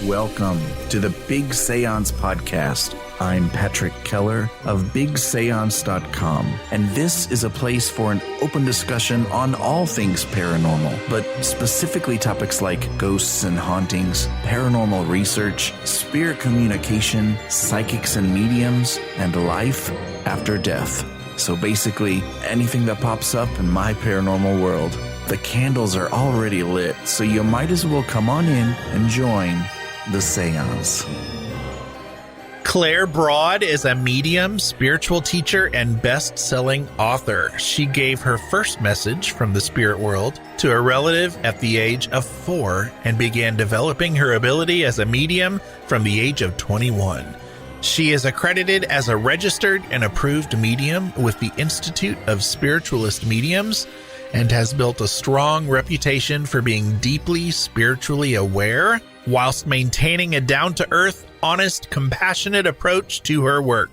Welcome to the Big Seance Podcast. I'm Patrick Keller of BigSeance.com, and this is a place for an open discussion on all things paranormal, but specifically topics like ghosts and hauntings, paranormal research, spirit communication, psychics and mediums, and life after death. So basically, anything that pops up in my paranormal world. The candles are already lit, so you might as well come on in and join the seance. Claire Broad is a medium, spiritual teacher, and best-selling author. She gave her first message from the spirit world to a relative at the age of 4 and began developing her ability as a medium from the age of 21. She is accredited as a registered and approved medium with the Institute of Spiritualist Mediums and has built a strong reputation for being deeply spiritually aware whilst maintaining a down-to-earth, honest, compassionate approach to her work.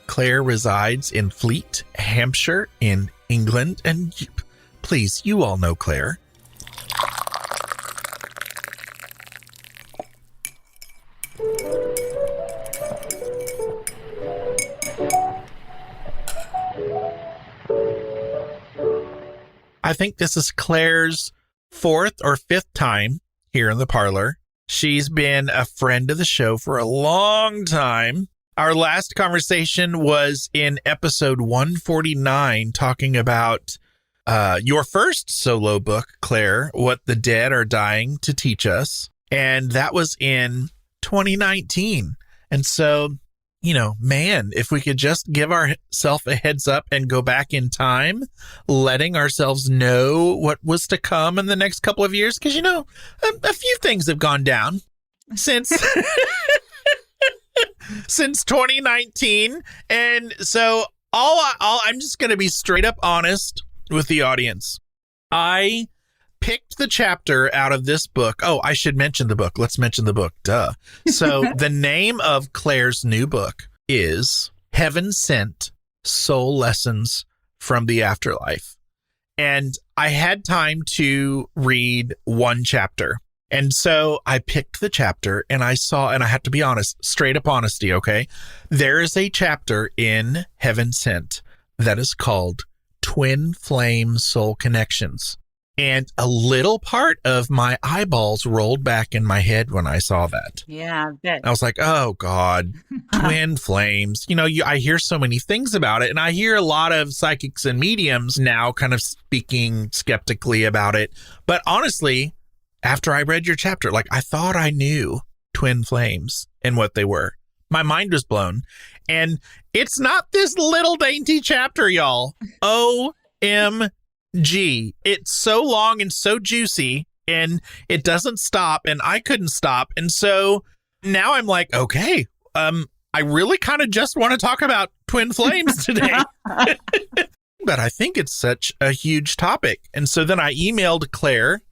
Claire resides in Fleet, Hampshire, in England, and please, you all know Claire. I think this is Claire's 4th or 5th time here in the parlor. She's been a friend of the show for a long time. Our last conversation was in episode 149, talking about your first solo book, Claire, What the Dead Are Dying to Teach Us. And that was in 2019. And so, you know, man, if we could just give ourselves a heads up and go back in time, letting ourselves know what was to come in the next couple of years, because, you know, a few things have gone down since since 2019. And so I'm just going to be straight up honest with the audience. I picked the chapter out of this book. Oh, I should mention the book. Let's mention the book. Duh. So the name of Claire's new book is Heaven Sent Soul Lessons from the Afterlife. And I had time to read one chapter. And so I picked the chapter and I saw, and I have to be honest, straight up honesty, okay? There is a chapter in Heaven Sent that is called Twin Flame Soul Connections. And a little part of my eyeballs rolled back in my head when I saw that. Yeah, I bet. I was like, oh, God, twin flames. You know, I hear so many things about it. And I hear a lot of psychics and mediums now kind of speaking skeptically about it. But honestly, after I read your chapter, like I thought I knew twin flames and what they were. My mind was blown. And it's not this little dainty chapter, y'all. OMG. It's so long and so juicy and it doesn't stop and I couldn't stop. And so now I'm like, okay, I really kind of just want to talk about twin flames today. But I think it's such a huge topic. And so then I emailed Claire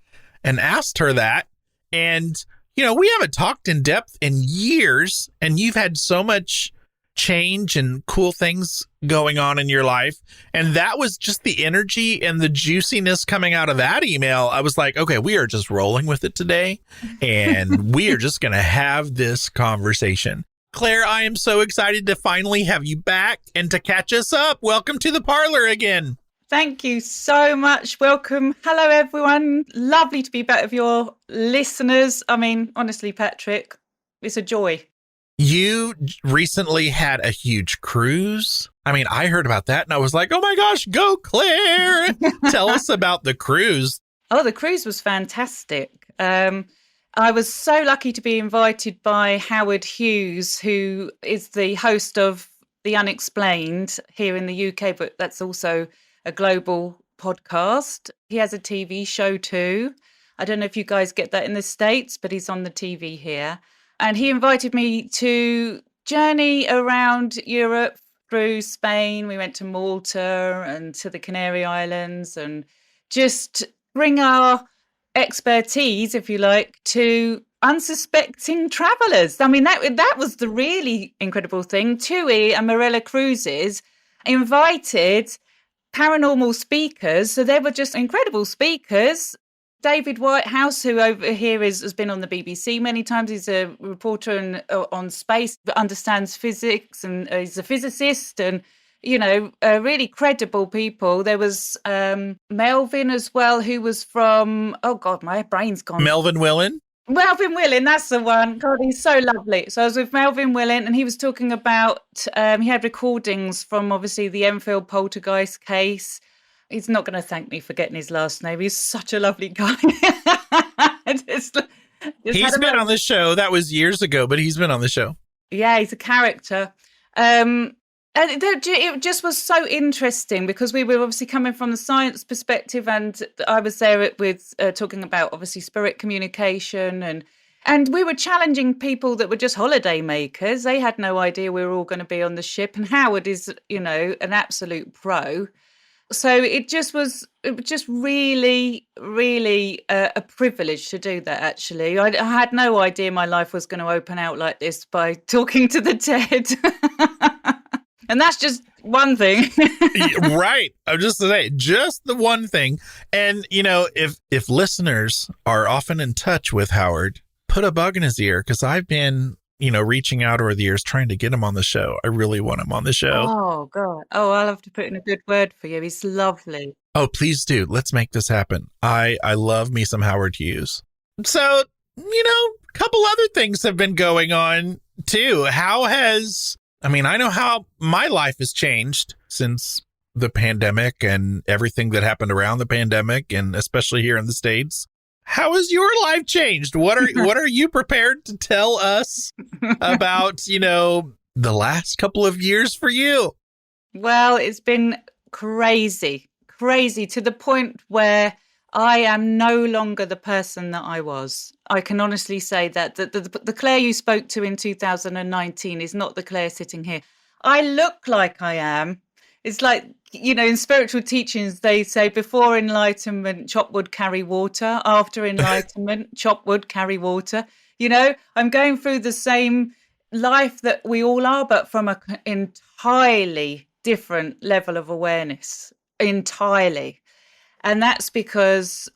and asked her that. And, you know, we haven't talked in depth in years and you've had so much change and cool things going on in your life. And that was just the energy and the juiciness coming out of that email. I was like, okay, we are just rolling with it today. And we are just going to have this conversation. Claire, I am so excited to finally have you back and to catch us up. Welcome to the parlor again. Thank you so much. Welcome. Hello, everyone. Lovely to be back with your listeners. I mean, honestly, Patrick, it's a joy. You recently had a huge cruise. I mean, I heard about that and I was like, oh my gosh, go Claire. Tell us about the cruise. Oh, the cruise was fantastic. I was so lucky to be invited by Howard Hughes, who is the host of the Unexplained here in the UK, but that's also a global podcast. He has a TV show too. I don't know if you guys get that in the States, but he's on the TV here. And he invited me to journey around Europe through Spain. We went to Malta and to the Canary Islands and just bring our expertise, if you like, to unsuspecting travelers. I mean, that was the really incredible thing. TUI and Marella Cruises invited paranormal speakers. So they were just incredible speakers David Whitehouse, who over here has been on the BBC many times. He's a reporter on space, but understands physics, and he's a physicist, and really credible people. There was Melvyn as well, who was from, oh God, my brain's gone. Melvyn Willin? Melvyn Willin, that's the one. God, he's so lovely. So I was with Melvyn Willin, and he was talking about, he had recordings from obviously the Enfield poltergeist case. He's not going to thank me for getting his last name. He's such a lovely guy. He's been on the show. That was years ago, but he's been on the show. Yeah, he's a character. And it just was so interesting because we were obviously coming from the science perspective, and I was there with talking about obviously spirit communication, and we were challenging people that were just holiday makers. They had no idea we were all going to be on the ship, and Howard is, an absolute pro. So it was just really, really a privilege to do that, actually. I had no idea my life was going to open out like this by talking to the dead. And that's just one thing. Right. I'm just saying, just the one thing. And, if listeners are often in touch with Howard, put a bug in his ear, because I've been reaching out over the years, trying to get him on the show. I really want him on the show. Oh, God. Oh, I'll have to put in a good word for you. He's lovely. Oh, please do. Let's make this happen. I love me some Howard Hughes. So, a couple other things have been going on, too. I know how my life has changed since the pandemic and everything that happened around the pandemic, and especially here in the States. How has your life changed? What are you prepared to tell us about, the last couple of years for you? Well, it's been crazy to the point where I am no longer the person that I was. I can honestly say that the Claire you spoke to in 2019 is not the Claire sitting here. I look like I am. It's like, in spiritual teachings, they say before enlightenment, chop wood, carry water. After enlightenment, chop wood, carry water. I'm going through the same life that we all are, but from an entirely different level of awareness. Entirely. And that's because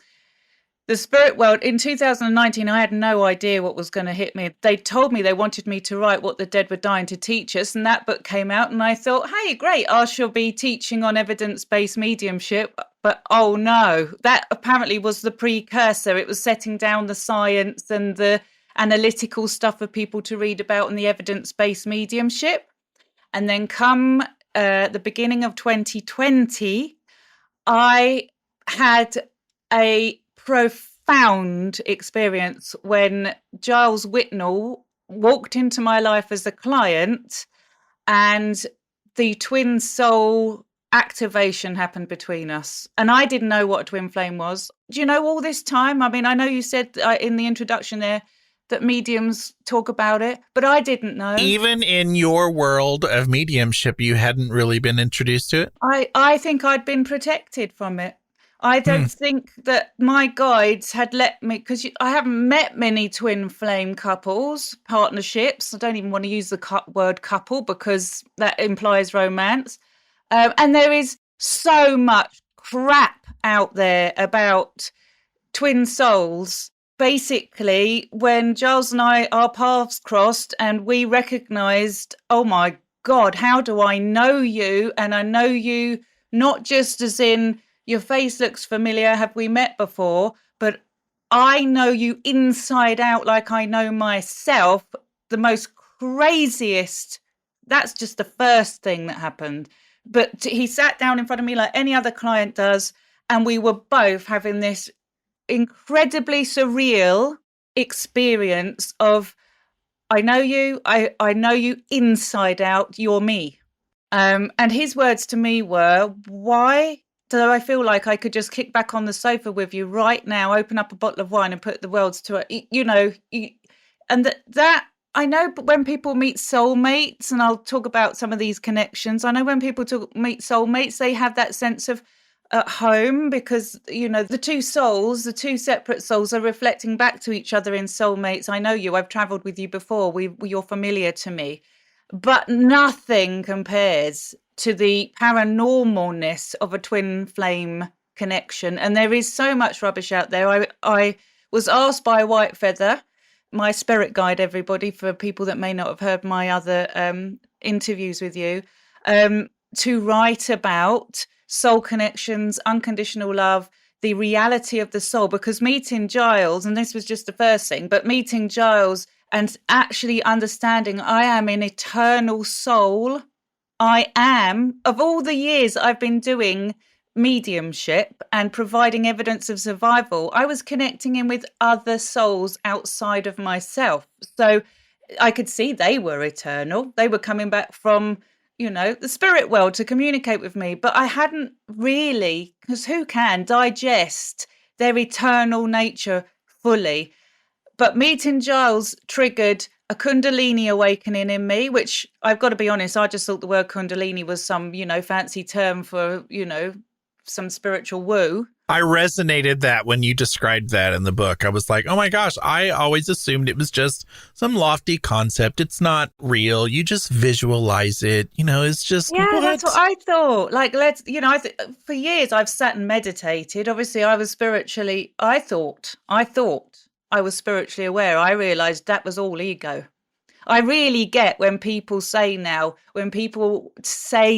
the spirit world, in 2019, I had no idea what was going to hit me. They told me they wanted me to write What the Dead Were Dying to Teach Us, and that book came out, and I thought, hey, great, I shall be teaching on evidence-based mediumship. But oh no, that apparently was the precursor. It was setting down the science and the analytical stuff for people to read about in the evidence-based mediumship. And then come the beginning of 2020, I had a profound experience when Gyles Whitnall walked into my life as a client, and the twin soul activation happened between us. And I didn't know what a twin flame was. Do you know all this time? I mean, I know you said in the introduction there that mediums talk about it, but I didn't know. Even in your world of mediumship, you hadn't really been introduced to it? I think I'd been protected from it. I don't think that my guides had let me, because I haven't met many twin flame couples, partnerships. I don't even want to use the word couple because that implies romance. And there is so much crap out there about twin souls. Basically, when Gyles and I, our paths crossed and we recognized, oh my God, how do I know you? And I know you not just as in your face looks familiar, have we met before? But I know you inside out like I know myself. The most craziest, that's just the first thing that happened. But he sat down in front of me like any other client does, and we were both having this incredibly surreal experience of, I know you, I know you inside out, you're me. And his words to me were, why do I feel like I could just kick back on the sofa with you right now, open up a bottle of wine and put the worlds to it, and that I know when people meet soulmates, and I'll talk about some of these connections. I know when people meet soulmates, they have that sense of at home because, the two souls, the two separate souls are reflecting back to each other in soulmates. I know you, I've traveled with you before. You're familiar to me, but nothing compares to the paranormalness of a twin flame connection. And there is so much rubbish out there. I was asked by White Feather, my spirit guide, everybody, for people that may not have heard my other interviews with you, to write about soul connections, unconditional love, the reality of the soul, because meeting Gyles, and this was just the first thing, but meeting Gyles and actually understanding I am an eternal soul. I am, of all the years I've been doing mediumship and providing evidence of survival, I was connecting in with other souls outside of myself. So I could see they were eternal. They were coming back from, the spirit world to communicate with me. But I hadn't really, because who can digest their eternal nature fully? But meeting Gyles triggered a Kundalini awakening in me, which I've got to be honest, I just thought the word Kundalini was some, fancy term for, some spiritual woo. I resonated that when you described that in the book. I was like, oh my gosh, I always assumed it was just some lofty concept. It's not real. You just visualize it. It's just, yeah, that's what I thought. Like, for years I've sat and meditated. Obviously, I was spiritually, I thought I was spiritually aware. I realized that was all ego. I really get when people say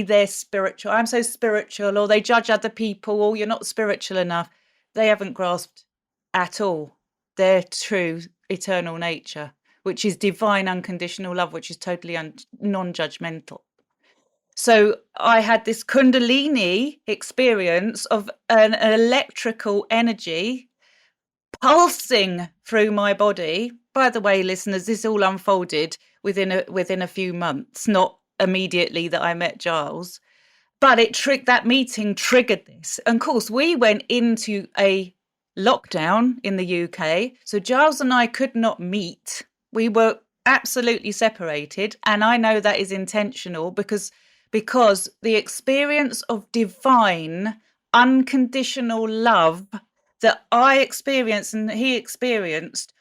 they're spiritual, I'm so spiritual, or they judge other people, or you're not spiritual enough. They haven't grasped at all their true eternal nature, which is divine unconditional love, which is totally non-judgmental. So I had this Kundalini experience of an electrical energy pulsing through my body. By the way, listeners, this all unfolded within a few months, not immediately that I met Gyles, but that meeting triggered this. And of course, we went into a lockdown in the UK, so Gyles and I could not meet. We were absolutely separated, and I know that is intentional because the experience of divine unconditional love that I experienced and he experienced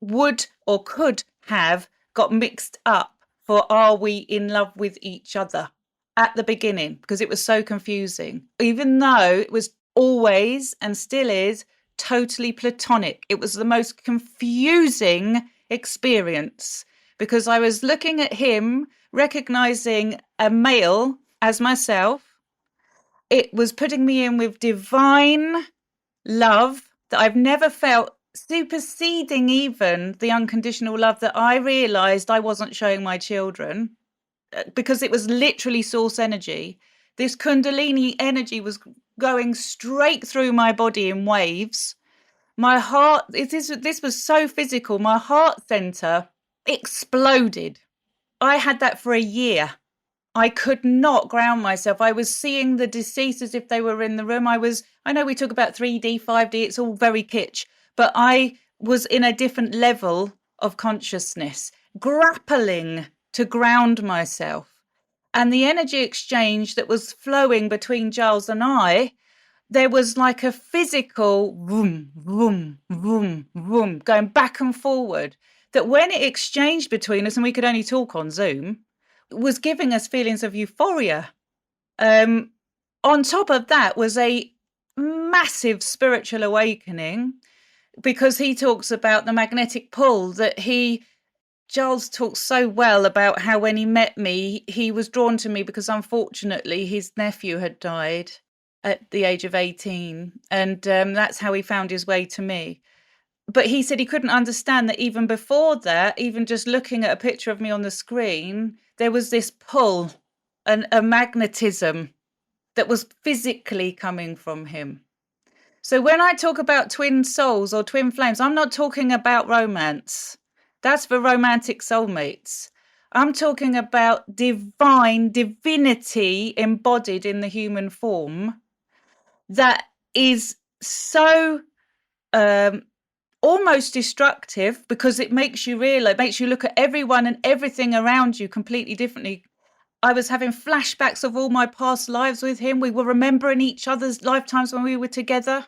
would or could have got mixed up for are we in love with each other at the beginning, because it was so confusing, even though it was always and still is totally platonic. It was the most confusing experience because I was looking at him, recognizing a male as myself. It was putting me in with divine love that I've never felt, superseding even the unconditional love that I realized I wasn't showing my children, because it was literally source energy. This Kundalini energy was going straight through my body in waves. My heart, this was so physical. My heart center exploded. I had that for a year. I could not ground myself. I was seeing the deceased as if they were in the room. I know we talk about 3D, 5D, it's all very kitsch, but I was in a different level of consciousness, grappling to ground myself. And the energy exchange that was flowing between Gyles and I, there was like a physical vroom, vroom, vroom, vroom, going back and forward, that when it exchanged between us, and we could only talk on Zoom, was giving us feelings of euphoria. On top of that was a massive spiritual awakening, because he talks about the magnetic pull that Gyles talks so well about how when he met me, he was drawn to me because unfortunately his nephew had died at the age of 18. And that's how he found his way to me. But he said he couldn't understand that even before that, even just looking at a picture of me on the screen, there was this pull and a magnetism that was physically coming from him. So when I talk about twin souls or twin flames, I'm not talking about romance. That's for romantic soulmates. I'm talking about divinity embodied in the human form that is so almost destructive, because it makes you realize, makes you look at everyone and everything around you completely differently. I was having flashbacks of all my past lives with him. We were remembering each other's lifetimes when we were together.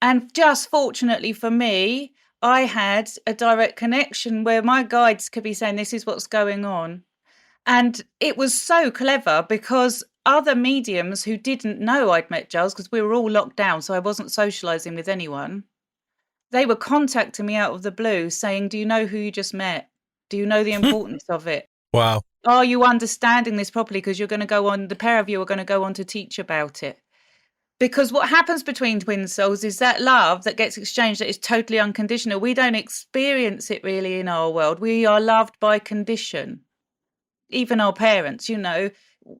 And just fortunately for me, I had a direct connection where my guides could be saying, this is what's going on. And it was so clever because other mediums who didn't know I'd met Gyles, because we were all locked down, so I wasn't socializing with anyone. They were contacting me out of the blue saying, do you know who you just met? Do you know the importance of it? Wow. Are you understanding this properly? Because you're going to go on, the pair of you are going to go on to teach about it. Because what happens between twin souls is that love that gets exchanged that is totally unconditional. We don't experience it really in our world. We are loved by condition. Even our parents,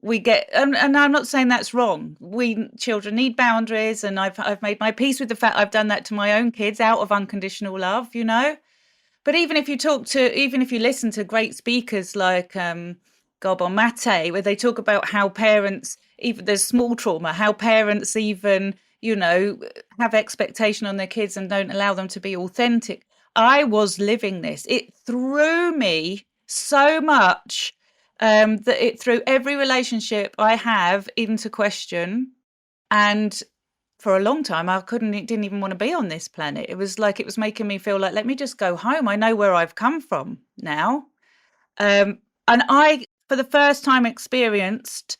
we get, and I'm not saying that's wrong. We children need boundaries, and I've made my peace with the fact I've done that to my own kids out of unconditional love, But even if you listen to great speakers like Gabon Mate, where they talk about how parents, even there's small trauma, how parents even, have expectation on their kids and don't allow them to be authentic. I was living this. It threw me so much that it threw every relationship I have into question. And for a long time, didn't even want to be on this planet. It was like, it was making me feel like, let me just go home. I know where I've come from now. And I, for the first time, experienced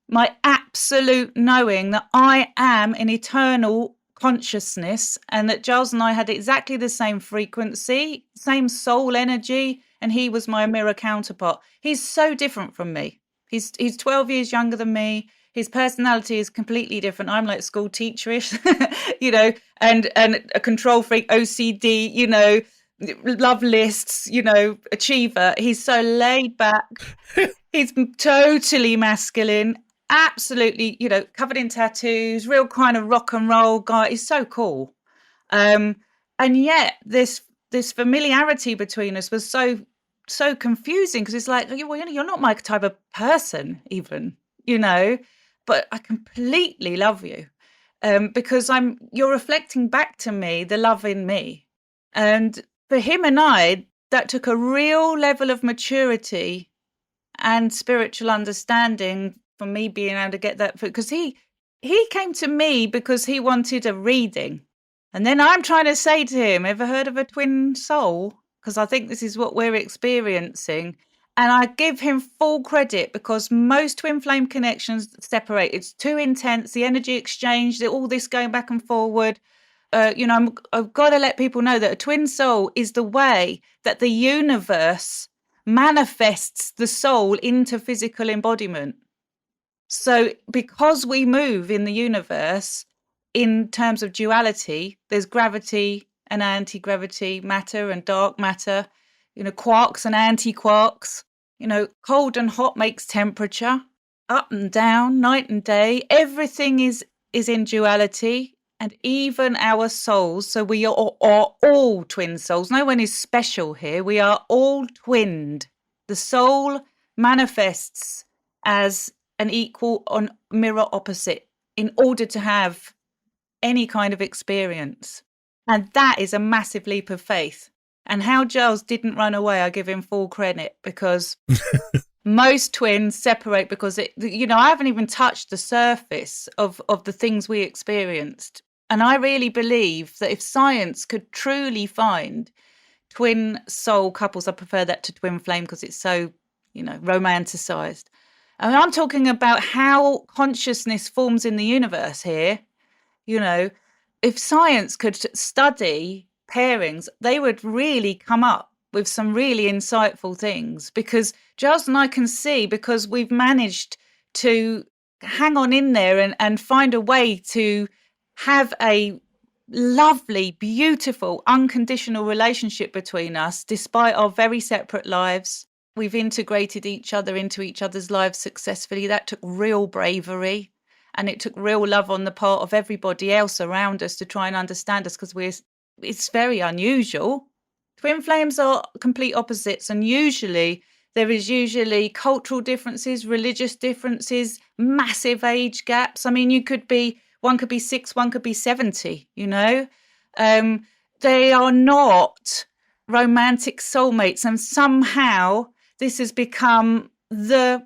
my absolute knowing that I am an eternal consciousness, and that Gyles and I had exactly the same frequency, same soul energy, and he was my mirror counterpart. He's so different from me. He's 12 years younger than me. His personality is completely different. I'm like school teacherish, and a control freak, OCD, love lists, achiever. He's so laid back. He's totally masculine, absolutely, covered in tattoos, real kind of rock and roll guy. He's so cool. And yet this familiarity between us was so confusing, because it's like, you're not my type of person even, but I completely love you, because you're reflecting back to me the love in me. And for him and I, that took a real level of maturity and spiritual understanding for me being able to get that, because he came to me because he wanted a reading. And then I'm trying to say to him, ever heard of a twin soul? Because I think this is what we're experiencing. And I give him full credit, because most twin flame connections separate. It's too intense, the energy exchange, all this going back and forward. I've got to let people know that a twin soul is the way that the universe manifests the soul into physical embodiment. So because we move in the universe in terms of duality, there's gravity and anti-gravity, matter and dark matter, quarks and anti-quarks, cold and hot makes temperature, up and down, night and day. Everything is in duality, and even our souls. So we are all twin souls. No one is special here. We are all twinned. The soul manifests as an equal on mirror opposite in order to have any kind of experience. And that is a massive leap of faith. And how Gyles didn't run away, I give him full credit, because most twins separate because I haven't even touched the surface of the things we experienced. And I really believe that if science could truly find twin soul couples, I prefer that to twin flame because it's so, romanticized. I mean, I'm talking about how consciousness forms in the universe here. If science could study pairings, they would really come up with some really insightful things, because Gyles and I can see, because we've managed to hang on in there and find a way to have a lovely, beautiful, unconditional relationship between us, despite our very separate lives. We've integrated each other into each other's lives successfully. That took real bravery, and it took real love on the part of everybody else around us to try and understand us, because it's very unusual. Twin flames are complete opposites, and there is cultural differences, religious differences, massive age gaps. I mean, one could be 6, one could be 70, They are not romantic soulmates, and somehow this has become the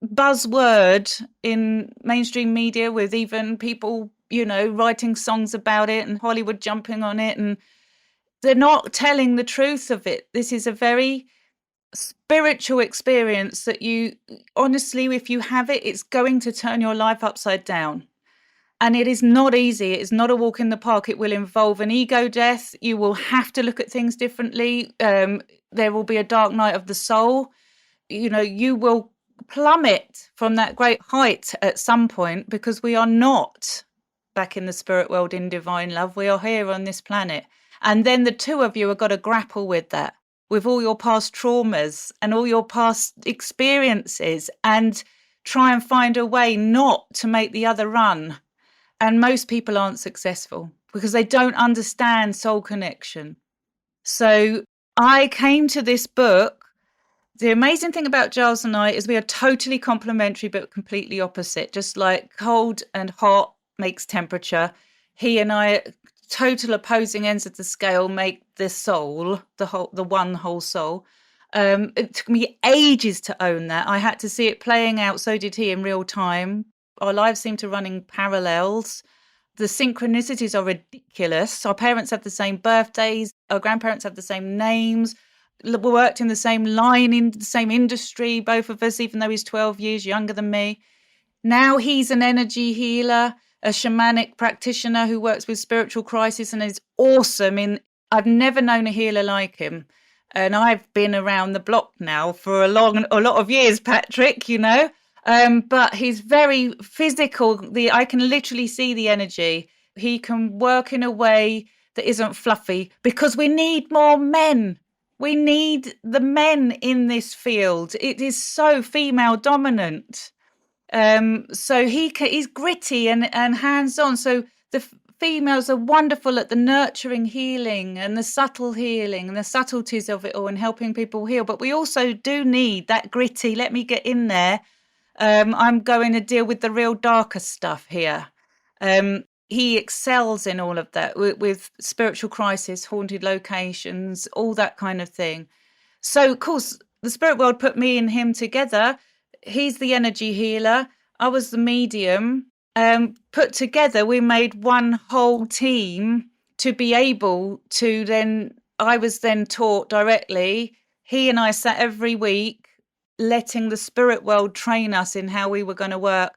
buzzword in mainstream media, with even people, writing songs about it and Hollywood jumping on it, and they're not telling the truth of it. This is a very spiritual experience that you, honestly, if you have it, it's going to turn your life upside down. And it is not easy. It's not a walk in the park. It will involve an ego death. You will have to look at things differently. There will be a dark night of the soul. You know, you will plummet from that great height at some point, because we are not back in the spirit world in divine love. We are here on this planet. And then the two of you have got to grapple with that, with all your past traumas and all your past experiences, and try and find a way not to make the other run. And most people aren't successful because they don't understand soul connection. So I came to this book. The amazing thing about Gyles and I is we are totally complementary but completely opposite. Just like cold and hot makes temperature, he and I, total opposing ends of the scale, make the soul, the one whole soul. It took me ages to own that. I had to see it playing out. So did he, in real time. Our lives seem to run in parallels. The synchronicities are ridiculous. Our parents have the same birthdays. Our grandparents have the same names. We worked in the same line, in the same industry, both of us, even though he's 12 years younger than me. Now he's an energy healer, a shamanic practitioner who works with spiritual crisis and is awesome. I've never known a healer like him. And I've been around the block now for a lot of years, Patrick, you know. But he's very physical. I can literally see the energy. He can work in a way that isn't fluffy, because we need more men. We need the men in this field. It is so female dominant. So he's gritty and hands-on. So the females are wonderful at the nurturing healing and the subtle healing and the subtleties of it all and helping people heal. But we also do need that gritty, let me get in there. I'm going to deal with the real darker stuff here. He excels in all of that with spiritual crisis, haunted locations, all that kind of thing. So, of course, the spirit world put me and him together. He's the energy healer. I was the medium. Put together, we made one whole team to be able to then, I was then taught directly. He and I sat every week, letting the spirit world train us in how we were going to work.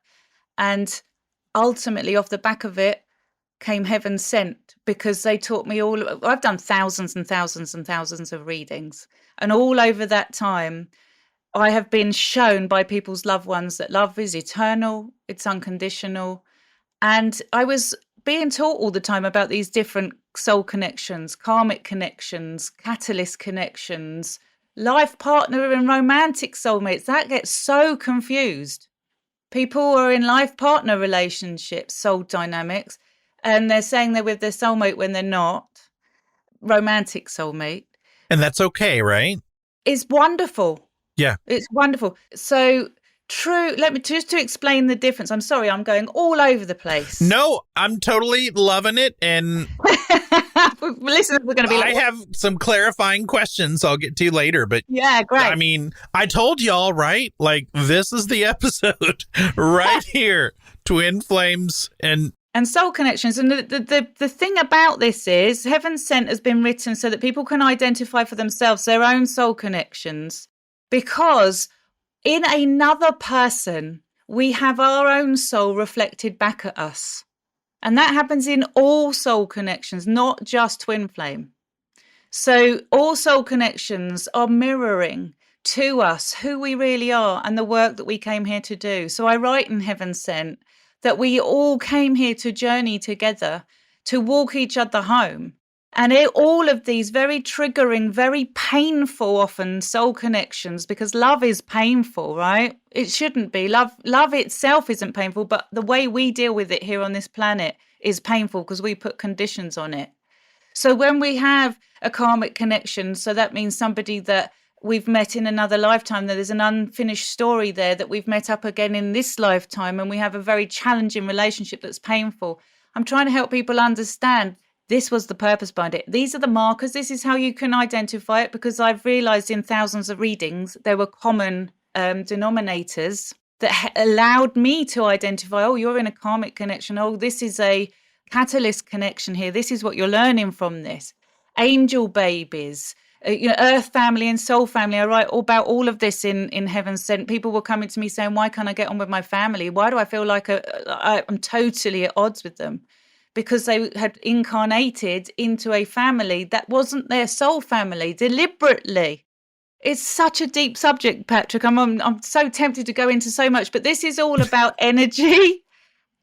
And ultimately, off the back of it, came Heaven Sent, because they taught me all. I've done thousands and thousands and thousands of readings. And all over that time, I have been shown by people's loved ones that love is eternal, it's unconditional. And I was being taught all the time about these different soul connections, karmic connections, catalyst connections, life partner and romantic soulmates. That gets so confused. People are in life partner relationships, soul dynamics, and they're saying they're with their soulmate when they're not. Romantic soulmate. And that's okay, right? It's wonderful. Yeah. It's wonderful. So true. Let me just to explain the difference. I'm sorry, I'm going all over the place. No, I'm totally loving it. And listeners are going to be like, I have some clarifying questions I'll get to later. But yeah, great. I mean, I told y'all, right? Like, this is the episode right here. Twin flames and soul connections. And the thing about this is Heaven Sent has been written so that people can identify for themselves their own soul connections, because in another person, we have our own soul reflected back at us. And that happens in all soul connections, not just twin flame. So all soul connections are mirroring to us who we really are and the work that we came here to do. So I write in Heaven Sent that we all came here to journey together, to walk each other home. And all of these very triggering, very painful, often soul connections, because love is painful, right? It shouldn't be. Love itself isn't painful, but the way we deal with it here on this planet is painful because we put conditions on it. So when we have a karmic connection, so that means somebody that we've met in another lifetime, that there's an unfinished story there that we've met up again in this lifetime, and we have a very challenging relationship that's painful. I'm trying to help people understand this was the purpose behind it. These are the markers. This is how you can identify it, because I've realized in thousands of readings, there were common denominators that allowed me to identify, oh, you're in a karmic connection. Oh, this is a catalyst connection here. This is what you're learning from this. Angel babies, Earth family and soul family. I write all about all of this in Heaven Sent. People were coming to me saying, why can't I get on with my family? Why do I feel like I'm totally at odds with them? Because they had incarnated into a family that wasn't their soul family deliberately. It's such a deep subject, Patrick. I'm so tempted to go into so much, but this is all about energy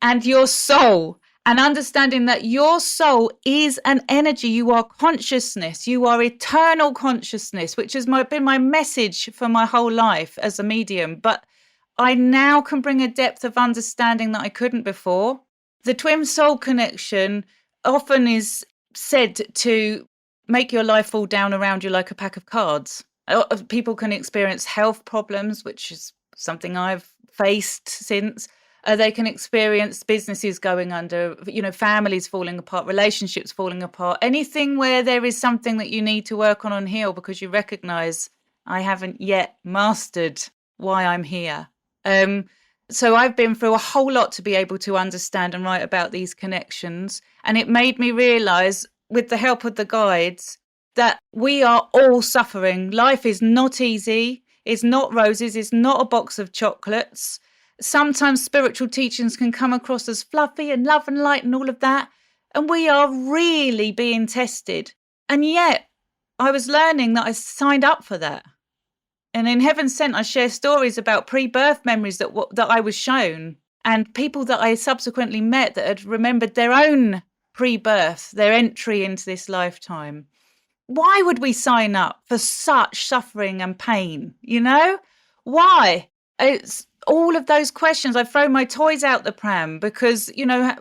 and your soul, and understanding that your soul is an energy. You are consciousness. You are eternal consciousness, which has been my message for my whole life as a medium. But I now can bring a depth of understanding that I couldn't before. The twin soul connection often is said to make your life fall down around you like a pack of cards. People can experience health problems, which is something I've faced since. They can experience businesses going under, families falling apart, relationships falling apart, anything where there is something that you need to work on and heal because you recognize I haven't yet mastered why I'm here. So I've been through a whole lot to be able to understand and write about these connections. And it made me realize, with the help of the guides, that we are all suffering. Life is not easy. It's not roses. It's not a box of chocolates. Sometimes spiritual teachings can come across as fluffy and love and light and all of that. And we are really being tested. And yet I was learning that I signed up for that. And in Heaven Sent, I share stories about pre-birth memories that I was shown, and people that I subsequently met that had remembered their own pre-birth, their entry into this lifetime. Why would we sign up for such suffering and pain? Why? It's all of those questions. I throw my toys out the pram because,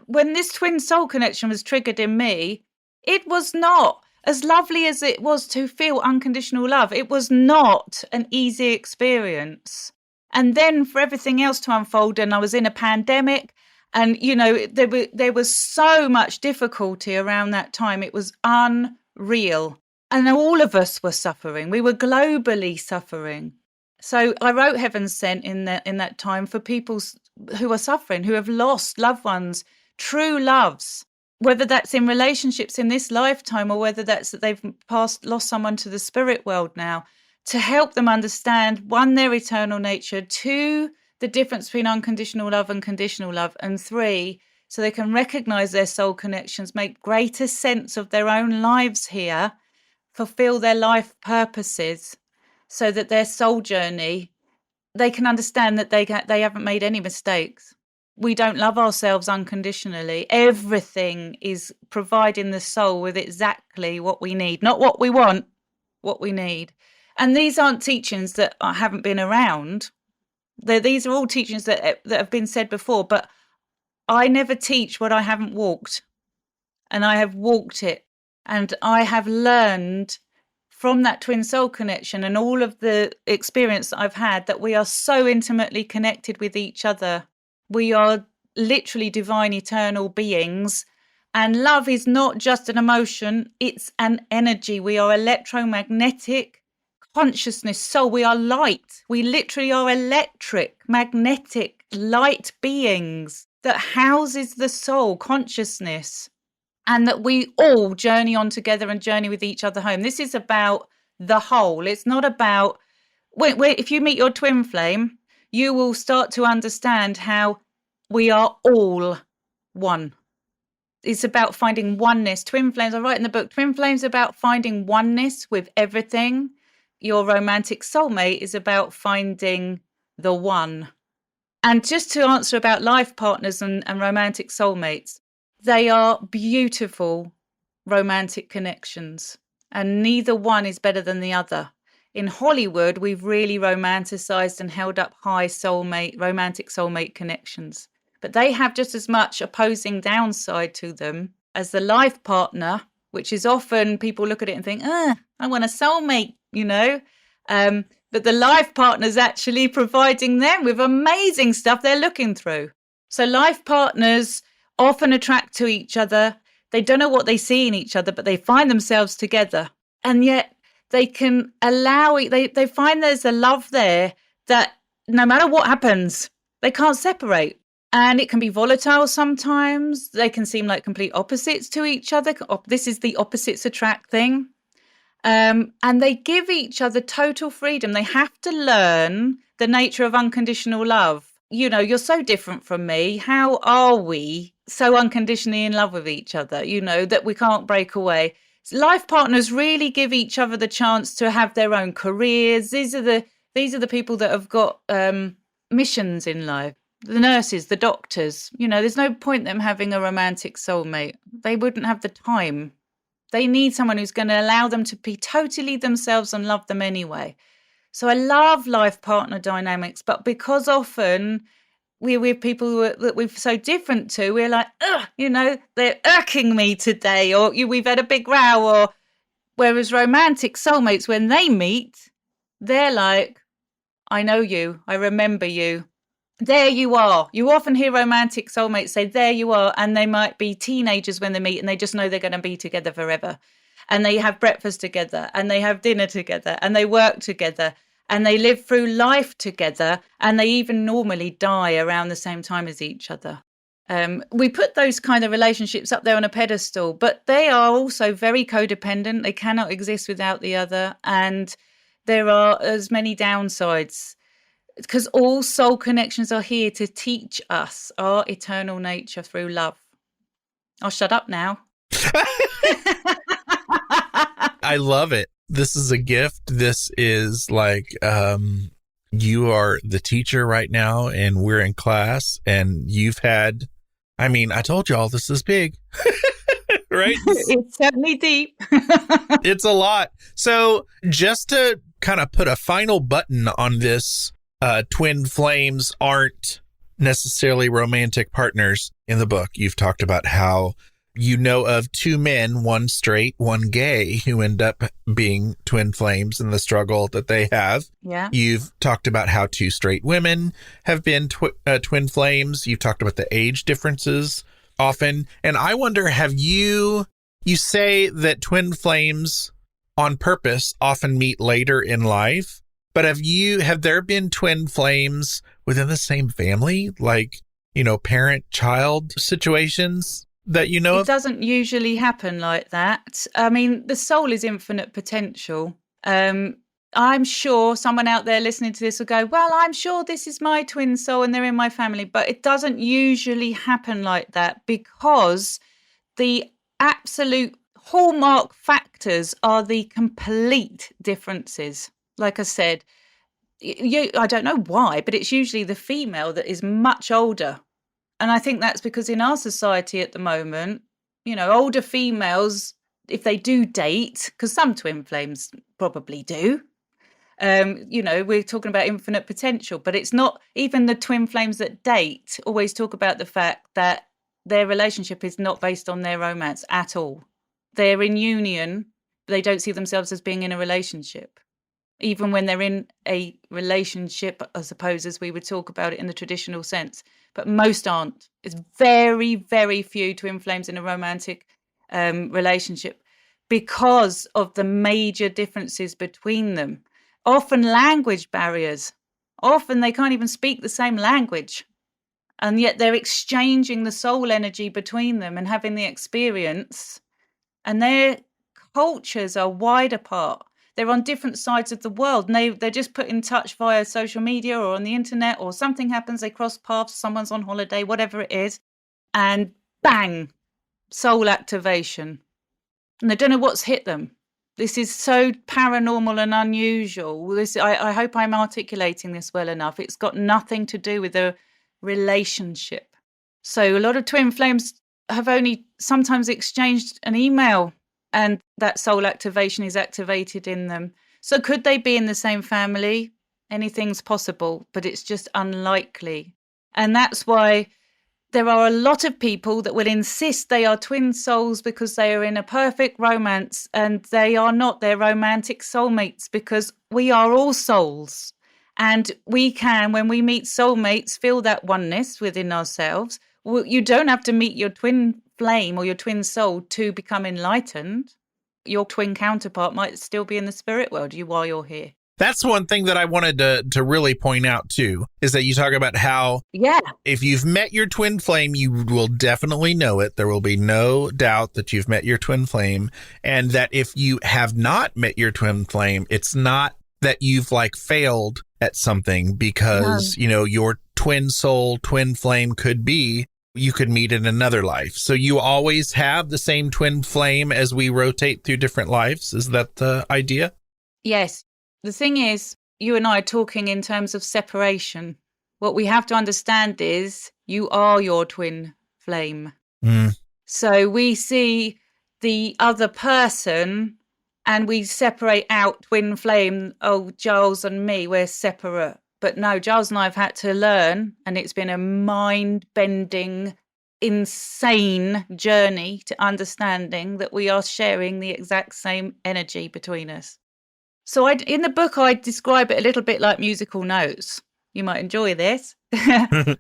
when this twin soul connection was triggered in me, it was not as lovely as it was to feel unconditional love. It was not an easy experience. And then for everything else to unfold, and I was in a pandemic, and, there was so much difficulty around that time. It was unreal. And all of us were suffering. We were globally suffering. So I wrote Heaven Sent in that time for people who are suffering, who have lost loved ones, true loves, whether that's in relationships in this lifetime or whether that's that they've lost someone to the spirit world now, to help them understand, 1, their eternal nature, 2, the difference between unconditional love and conditional love, and 3, so they can recognize their soul connections, make greater sense of their own lives here, fulfill their life purposes, so that their soul journey, they can understand that they haven't made any mistakes. We don't love ourselves unconditionally. Everything is providing the soul with exactly what we need, not what we want, what we need. And these aren't teachings that haven't been around. These are all teachings that have been said before, but I never teach what I haven't walked. And I have walked it. And I have learned from that twin soul connection and all of the experience that I've had that we are so intimately connected with each other. We are literally divine, eternal beings. And love is not just an emotion, it's an energy. We are electromagnetic consciousness, soul. We are light. We literally are electric, magnetic, light beings that houses the soul consciousness. And that we all journey on together and journey with each other home. This is about the whole. It's not about, if you meet your twin flame, you will start to understand how we are all one. It's about finding oneness. Twin flames, I write in the book, twin flames are about finding oneness with everything. Your romantic soulmate is about finding the one. And just to answer about life partners and romantic soulmates, they are beautiful romantic connections, and neither one is better than the other. In Hollywood, we've really romanticized and held up high romantic soulmate connections, but they have just as much opposing downside to them as the life partner, which is often people look at it and think, I want a soulmate, but the life partner is actually providing them with amazing stuff they're looking through. So life partners often attract to each other. They don't know what they see in each other, but they find themselves together. And yet they can they find there's a love there that no matter what happens, they can't separate. And it can be volatile sometimes. They can seem like complete opposites to each other. This is the opposites attract thing. And they give each other total freedom. They have to learn the nature of unconditional love. You know, you're so different from me. How are we so unconditionally in love with each other, you know, that we can't break away? Life partners really give each other the chance to have their own careers. These are the people that have got missions in life. The nurses, the doctors, you know, there's no point them having a romantic soulmate. They wouldn't have the time. They need someone who's going to allow them to be totally themselves and love them anyway. So I love life partner dynamics, but because often we're with people that we're so different to, we're like, ugh, you know, they're irking me today, or we've had a big row, or whereas romantic soulmates, when they meet, they're like, I know you, I remember you. There you are. You often hear romantic soulmates say, there you are. And they might be teenagers when they meet and they just know they're going to be together forever. And they have breakfast together and they have dinner together and they work together and they live through life together. And they even normally die around the same time as each other. We put those kind of relationships up there on a pedestal, but they are also very codependent. They cannot exist without the other. And there are as many downsides, because all soul connections are here to teach us our eternal nature through love. I'll shut up now. I love it. This is a gift. This is like, you are the teacher right now and we're in class and you've had, I mean, I told you all this is big, right? It's certainly deep. It's a lot. So just to kind of put a final button on this, twin flames aren't necessarily romantic partners. In the book, you've talked about how you know of two men, one straight, one gay, who end up being twin flames in the struggle that they have. Yeah. You've talked about how two straight women have been twin flames. You've talked about the age differences often. And I wonder, you say that twin flames on purpose often meet later in life. But have there been twin flames within the same family, like, you know, parent-child situations that you know of? It doesn't usually happen like that. I mean, the soul is infinite potential. I'm sure someone out there listening to this will go, well, I'm sure this is my twin soul and they're in my family. But it doesn't usually happen like that because the absolute hallmark factors are the complete differences. Like I said, I don't know why, but it's usually the female that is much older. And I think that's because in our society at the moment, you know, older females, if they do date, because some twin flames probably do, you know, we're talking about infinite potential, but it's not even the twin flames that date always talk about the fact that their relationship is not based on their romance at all. They're in union, but they don't see themselves as being in a relationship. Even when they're in a relationship, I suppose, as we would talk about it in the traditional sense. But most aren't. It's very, very few twin flames in a romantic relationship because of the major differences between them. Often language barriers. Often they can't even speak the same language. And yet they're exchanging the soul energy between them and having the experience. And their cultures are wide apart. They're on different sides of the world and they're just put in touch via social media or on the internet, or something happens, they cross paths, someone's on holiday, whatever it is, and bang, soul activation. And they don't know what's hit them. This is so paranormal and unusual. I hope I'm articulating this well enough. It's got nothing to do with a relationship. So a lot of twin flames have only sometimes exchanged an email, and that soul activation is activated in them. So could they be in the same family? Anything's possible, but it's just unlikely. And that's why there are a lot of people that will insist they are twin souls because they are in a perfect romance, and they are not. They're romantic soulmates because we are all souls. And we can, when we meet soulmates, feel that oneness within ourselves. You don't have to meet your twin flame or your twin soul to become enlightened. Your twin counterpart might still be in the spirit world while you're here. That's one thing that I wanted to really point out too, is that you talk about how if you've met your twin flame, you will definitely know it. There will be no doubt that you've met your twin flame. And that if you have not met your twin flame, it's not that you've like failed at something, because, you know, your twin soul, twin flame could be, you could meet in another life. So you always have the same twin flame as we rotate through different lives. Is that the idea? Yes. The thing is, you and I are talking in terms of separation. What we have to understand is you are your twin flame. So we see the other person and we separate out twin flame. Oh, Gyles and me, we're separate. But no, Gyles and I have had to learn, and it's been a mind-bending, insane journey to understanding that we are sharing the exact same energy between us. So in the book, I describe it a little bit like musical notes. You might enjoy this. But,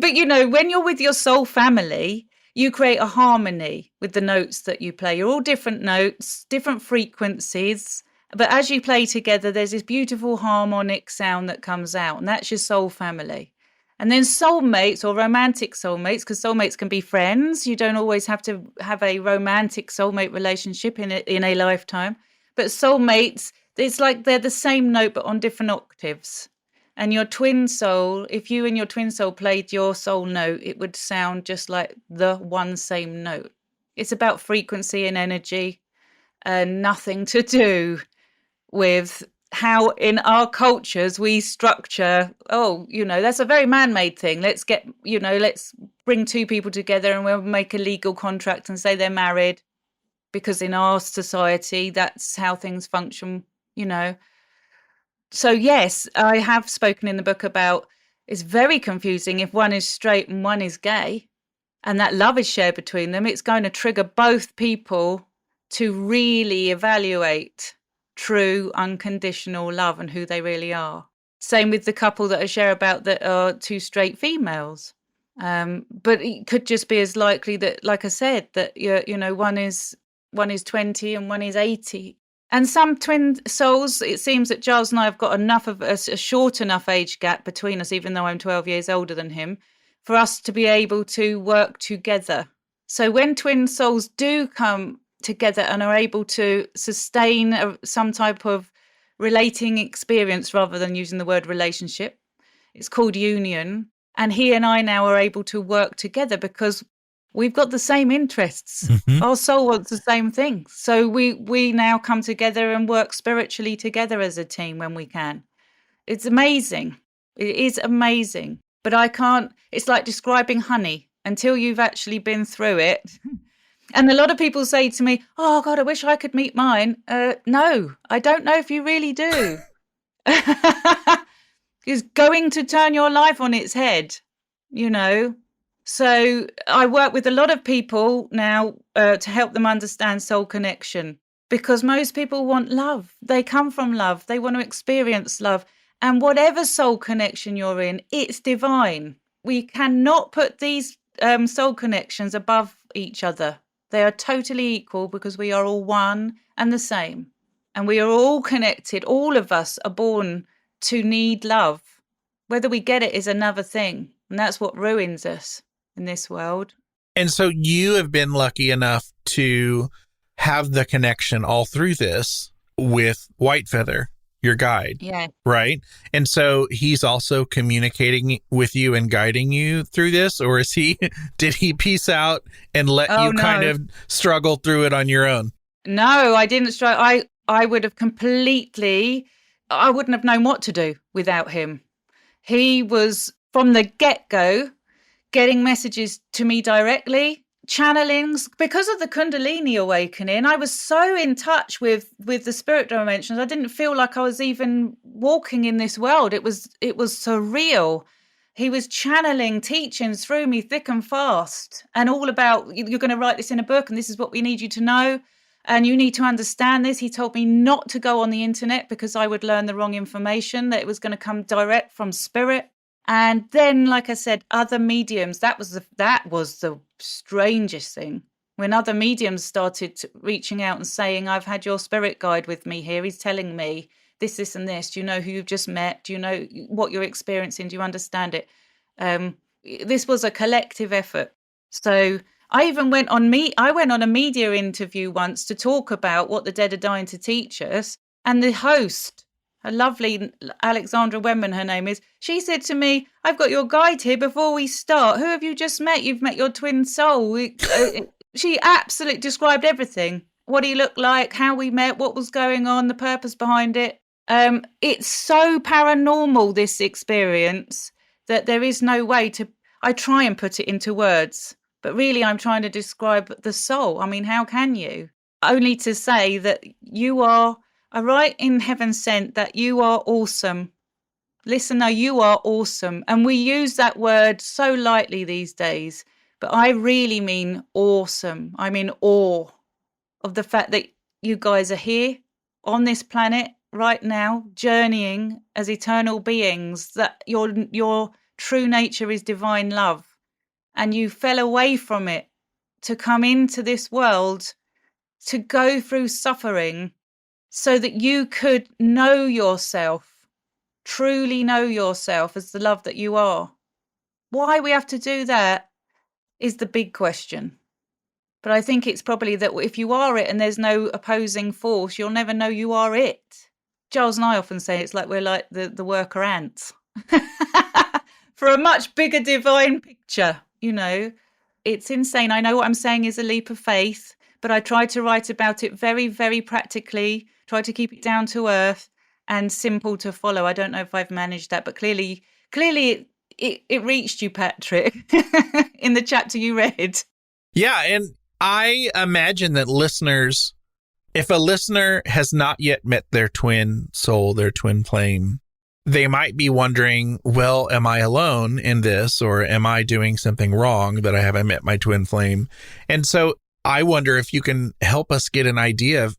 you know, when you're with your soul family, you create a harmony with the notes that you play. You're all different notes, different frequencies. But as you play together, there's this beautiful harmonic sound that comes out. And that's your soul family. And then soulmates or romantic soulmates, because soulmates can be friends. You don't always have to have a romantic soulmate relationship in a lifetime. But soulmates, it's like they're the same note, but on different octaves. And your twin soul, if you and your twin soul played your soul note, it would sound just like the one same note. It's about frequency and energy, and nothing to do with how in our cultures we structure, that's a very man-made thing. Let's bring two people together and we'll make a legal contract and say they're married, because in our society, that's how things function, you know. So yes, I have spoken in the book about it's very confusing if one is straight and one is gay, and that love is shared between them. It's going to trigger both people to really evaluate true unconditional love and who they really are. Same with the couple that I share about that are two straight females. But it could just be as likely that, like I said, that one is 20 and one is 80. And some twin souls, it seems that Gyles and I have got enough of a short enough age gap between us, even though I'm 12 years older than him, for us to be able to work together. So when twin souls do come together and are able to sustain some type of relating experience, rather than using the word relationship, it's called union. And he and I now are able to work together because we've got the same interests. Mm-hmm. Our soul wants the same thing. So we now come together and work spiritually together as a team when we can. It's amazing. It is amazing. But it's like describing honey until you've actually been through it. And a lot of people say to me, oh, God, I wish I could meet mine. No, I don't know if you really do. It's going to turn your life on its head, you know. So I work with a lot of people now to help them understand soul connection, because most people want love. They come from love. They want to experience love. And whatever soul connection you're in, it's divine. We cannot put these soul connections above each other. They are totally equal because we are all one and the same. And we are all connected. All of us are born to need love. Whether we get it is another thing. And that's what ruins us in this world. And so you have been lucky enough to have the connection all through this with Whitefeather, your guide. Yeah. Right? And so he's also communicating with you and guiding you through this, or did he peace out and let you kind of struggle through it on your own? No, I didn't struggle. I would have I wouldn't have known what to do without him. He was from the get-go getting messages to me directly, channelings. Because of the Kundalini awakening, I was so in touch with the spirit dimensions. I didn't feel like I was even walking in this world. It was surreal. He was channeling teachings through me thick and fast, and all about, you're going to write this in a book and this is what we need you to know. And you need to understand this. He told me not to go on the internet because I would learn the wrong information, that it was going to come direct from spirit. And then, like I said, other mediums, that was the strangest thing. When other mediums started reaching out and saying, I've had your spirit guide with me here. He's telling me this, and this? Do you know who you've just met? Do you know what you're experiencing? Do you understand it? This was a collective effort. So I even went on a media interview once to talk about what the dead are dying to teach us. And the host, a lovely Alexandra Wenman, her name is, she said to me, I've got your guide here before we start. Who have you just met? You've met your twin soul. She absolutely described everything. What he looked like, how we met, what was going on, the purpose behind it. It's so paranormal, this experience, that there is no way to... I try and put it into words, but really I'm trying to describe the soul. I mean, how can you? Only to say that you are a right in heaven sent, that you are awesome. Listener, you are awesome. And we use that word so lightly these days, but I really mean awesome. I'm in awe of the fact that you guys are here on this planet right now, journeying as eternal beings, that your true nature is divine love, and you fell away from it to come into this world to go through suffering so that you could know yourself, truly know yourself as the love that you are. Why we have to do that is the big question. But I think it's probably that if you are it and there's no opposing force, you'll never know you are it. Gyles and I often say it's like we're like the worker ants for a much bigger divine picture, you know. It's insane. I know what I'm saying is a leap of faith, but I try to write about it very, very practically, try to keep it down to earth and simple to follow. I don't know if I've managed that, but clearly it reached you, Patrick, in the chapter you read. Yeah, and I imagine that listeners, if a listener has not yet met their twin soul, their twin flame, they might be wondering, well, am I alone in this, or am I doing something wrong that I haven't met my twin flame? And so I wonder if you can help us get an idea of,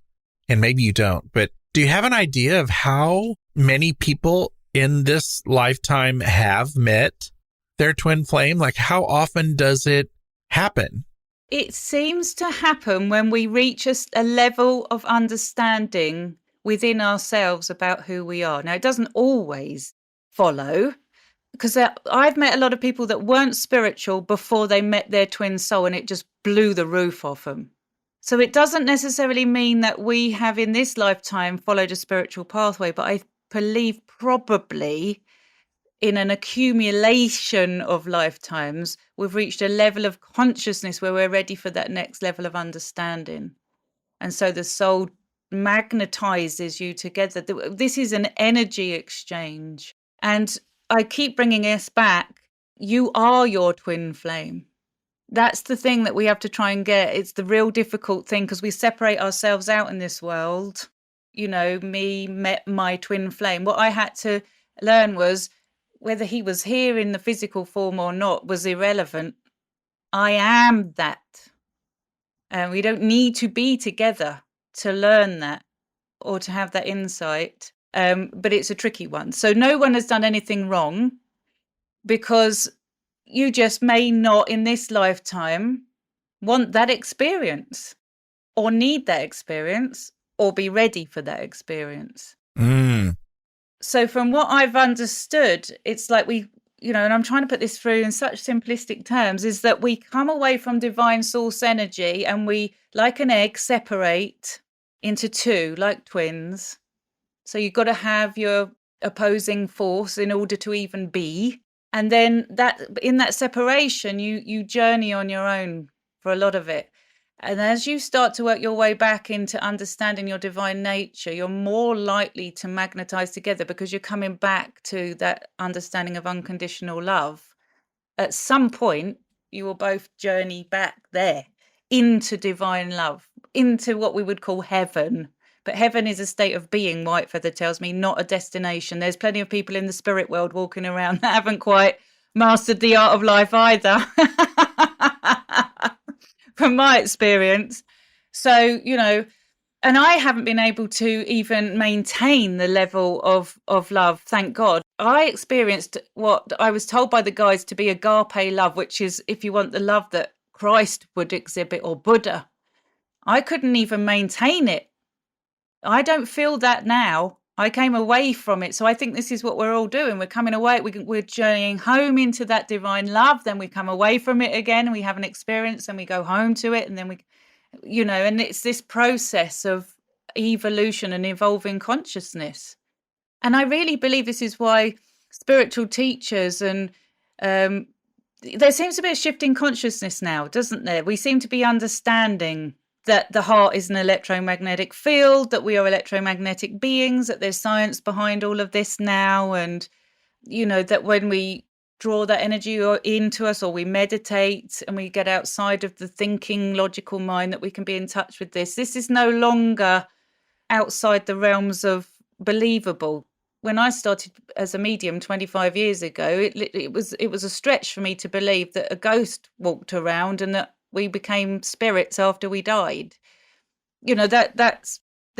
and maybe you don't, but do you have an idea of how many people in this lifetime have met their twin flame? Like, how often does it happen? It seems to happen when we reach a level of understanding within ourselves about who we are. Now, it doesn't always follow, because I've met a lot of people that weren't spiritual before they met their twin soul, and it just blew the roof off them. So it doesn't necessarily mean that we have in this lifetime followed a spiritual pathway, but I believe probably in an accumulation of lifetimes, we've reached a level of consciousness where we're ready for that next level of understanding. And so the soul magnetizes you together. This is an energy exchange. And I keep bringing us back. You are your twin flame. That's the thing that we have to try and get. It's the real difficult thing, because we separate ourselves out in this world. You know, me met my twin flame. What I had to learn was whether he was here in the physical form or not was irrelevant. I am that. And we don't need to be together to learn that or to have that insight. But it's a tricky one. So no one has done anything wrong, because you just may not in this lifetime want that experience or need that experience or be ready for that experience. So from what I've understood, it's like we, you know, and I'm trying to put this through in such simplistic terms, is that we come away from divine source energy and we, like an egg, separate into two, like twins. So you've got to have your opposing force in order to even be. And then that in that separation, you journey on your own for a lot of it. And as you start to work your way back into understanding your divine nature, you're more likely to magnetize together, because you're coming back to that understanding of unconditional love. At some point, you will both journey back there into divine love, into what we would call heaven. But heaven is a state of being, Whitefeather tells me, not a destination. There's plenty of people in the spirit world walking around that haven't quite mastered the art of life either. From my experience. So, you know, and I haven't been able to even maintain the level of love, thank God. I experienced what I was told by the guides to be agape love, which is, if you want, the love that Christ would exhibit, or Buddha. I couldn't even maintain it. I don't feel that now. I came away from it. So I think this is what we're all doing. We're coming away, we're journeying home into that divine love. Then we come away from it again, and we have an experience, and we go home to it. And then we, and it's this process of evolution and evolving consciousness. And I really believe this is why spiritual teachers and there seems to be a shift in consciousness now, doesn't there? We seem to be understanding that the heart is an electromagnetic field, that we are electromagnetic beings, that there's science behind all of this now. And, that when we draw that energy into us, or we meditate and we get outside of the thinking, logical mind, that we can be in touch with this. This is no longer outside the realms of believable. When I started as a medium 25 years ago, it was a stretch for me to believe that a ghost walked around and that we became spirits after we died. There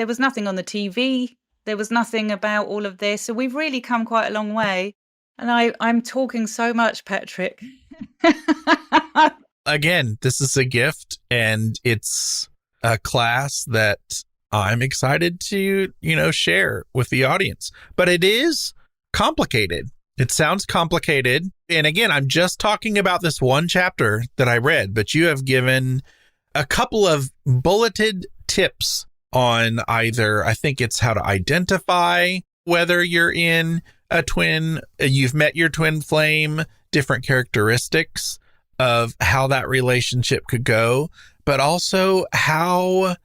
was nothing on the TV. There was nothing about all of this. So we've really come quite a long way. And I'm talking so much, Patrick. Again, this is a gift, and it's a class that I'm excited to, share with the audience. But it is complicated. It sounds complicated. And again, I'm just talking about this one chapter that I read, but you have given a couple of bulleted tips on either, I think it's how to identify whether you're in a twin, you've met your twin flame, different characteristics of how that relationship could go, but also how,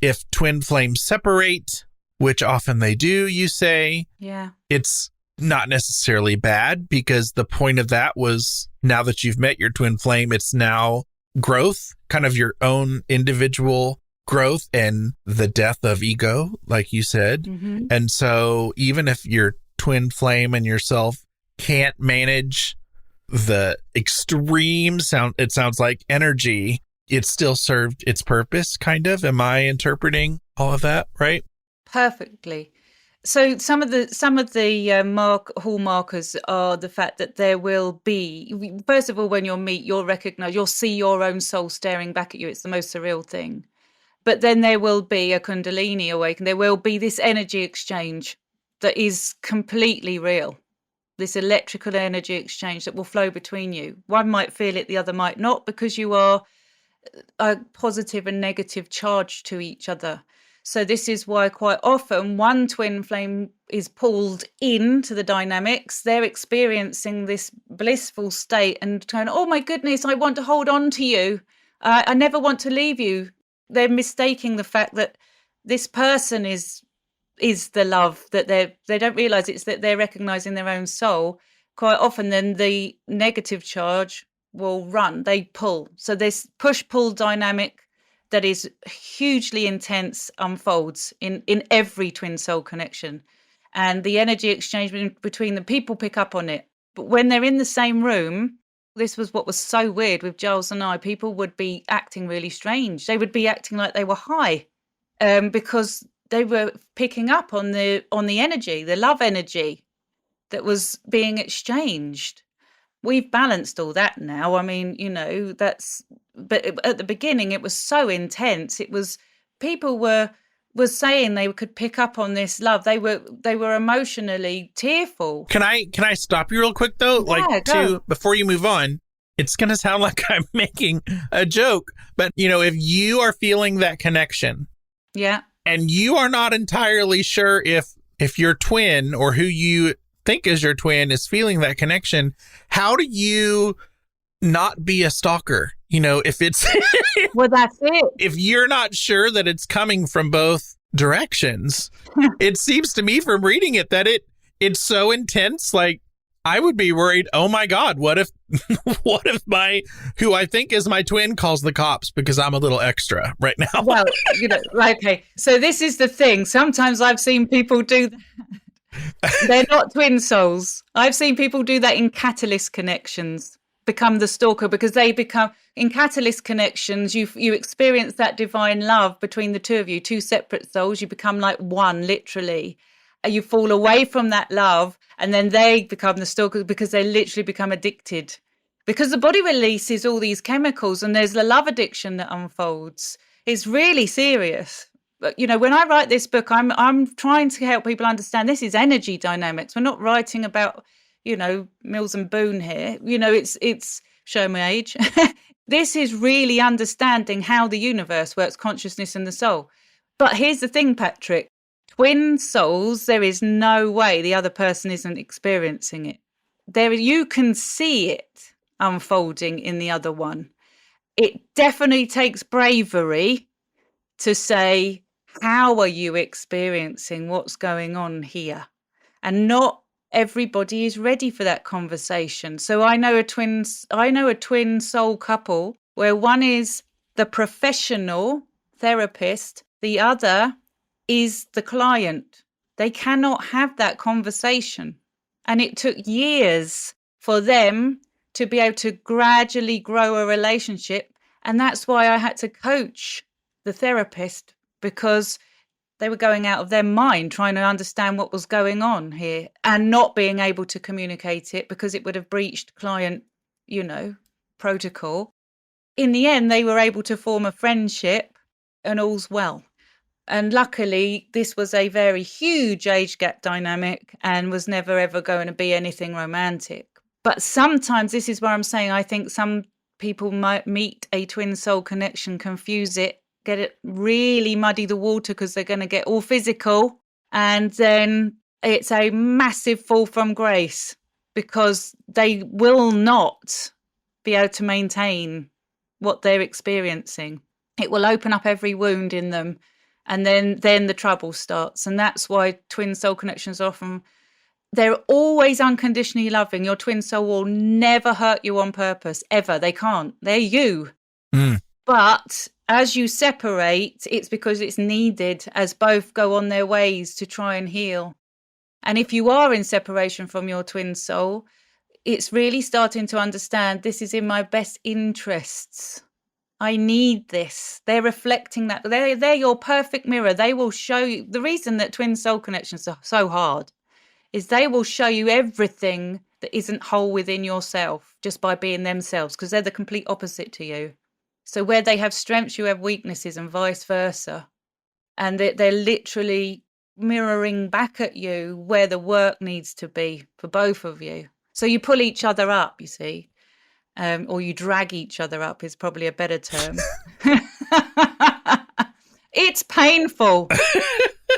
if twin flames separate, which often they do, you say, it's not necessarily bad, because the point of that was, now that you've met your twin flame, it's now growth, kind of your own individual growth and the death of ego, like you said. Mm-hmm. And so even if your twin flame and yourself can't manage the extreme it sounds like energy, it still served its purpose, kind of. Am I interpreting all of that right? Perfectly. So some of the hall markers are the fact that there will be, first of all, when you'll meet, you'll see your own soul staring back at you. It's the most surreal thing. But then there will be a Kundalini awakening. There will be this energy exchange that is completely real. This electrical energy exchange that will flow between you. One might feel it, the other might not, because you are a positive and negative charge to each other. So this is why quite often one twin flame is pulled into the dynamics. They're experiencing this blissful state and going, oh my goodness, I want to hold on to you. I never want to leave you. They're mistaking the fact that this person is the love, that they don't realize it's that they're recognizing their own soul. Quite often then the negative charge will run, they pull. So this push-pull dynamic that is hugely intense unfolds in every twin soul connection. And the energy exchange between the people pick up on it. But when they're in the same room, this was what was so weird with Gyles and I, people would be acting really strange. They would be acting like they were high because they were picking up on the energy, the love energy that was being exchanged. We've balanced all that now. I mean, but at the beginning it was so intense. It was, people were saying they could pick up on this love. They were emotionally tearful. Can I stop you real quick though? Before you move on, it's going to sound like I'm making a joke, but if you are feeling that connection, and you are not entirely sure if your twin or who you think is your twin is feeling that connection, how do you not be a stalker? If it's well, that's it. If you're not sure that it's coming from both directions, it seems to me from reading it that it's so intense. Like, I would be worried, oh my God, what if who I think is my twin calls the cops because I'm a little extra right now? Well, okay. So this is the thing. Sometimes I've seen people do that. They're not twin souls. I've seen people do that in catalyst connections, become the stalker, because they become, in catalyst connections, you experience that divine love between the two of you, two separate souls. You become like one, literally. You fall away from that love, and then they become the stalker because they literally become addicted. Because the body releases all these chemicals, and there's the love addiction that unfolds. It's really serious. But, when I write this book, I'm trying to help people understand this is energy dynamics. We're not writing about, Mills and Boone here. It's show my age. This is really understanding how the universe works, consciousness and the soul. But here's the thing, Patrick. Twin souls, there is no way the other person isn't experiencing it. You can see it unfolding in the other one. It definitely takes bravery to say, how are you experiencing what's going on here? And not everybody is ready for that conversation. So I know a twin soul couple where one is the professional therapist, the other is the client. They cannot have that conversation. And it took years for them to be able to gradually grow a relationship. And that's why I had to coach the therapist, because they were going out of their mind trying to understand what was going on here and not being able to communicate it because it would have breached client, protocol. In the end, they were able to form a friendship and all's well. And luckily, this was a very huge age gap dynamic and was never, ever going to be anything romantic. But sometimes this is where I'm saying I think some people might meet a twin soul connection, confuse it, get it really muddy the water because they're going to get all physical. And then it's a massive fall from grace because they will not be able to maintain what they're experiencing. It will open up every wound in them. And then the trouble starts. And that's why twin soul connections often, they're always unconditionally loving. Your twin soul will never hurt you on purpose, ever. They can't. They're you. Mm. But as you separate, it's because it's needed as both go on their ways to try and heal. And if you are in separation from your twin soul, it's really starting to understand this is in my best interests. I need this. They're reflecting that. They're your perfect mirror. They will show you. The reason that twin soul connections are so hard is they will show you everything that isn't whole within yourself just by being themselves, because they're the complete opposite to you. So where they have strengths, you have weaknesses and vice versa. And they're literally mirroring back at you where the work needs to be for both of you. So you pull each other up, you see. Or you drag each other up is probably a better term. It's painful.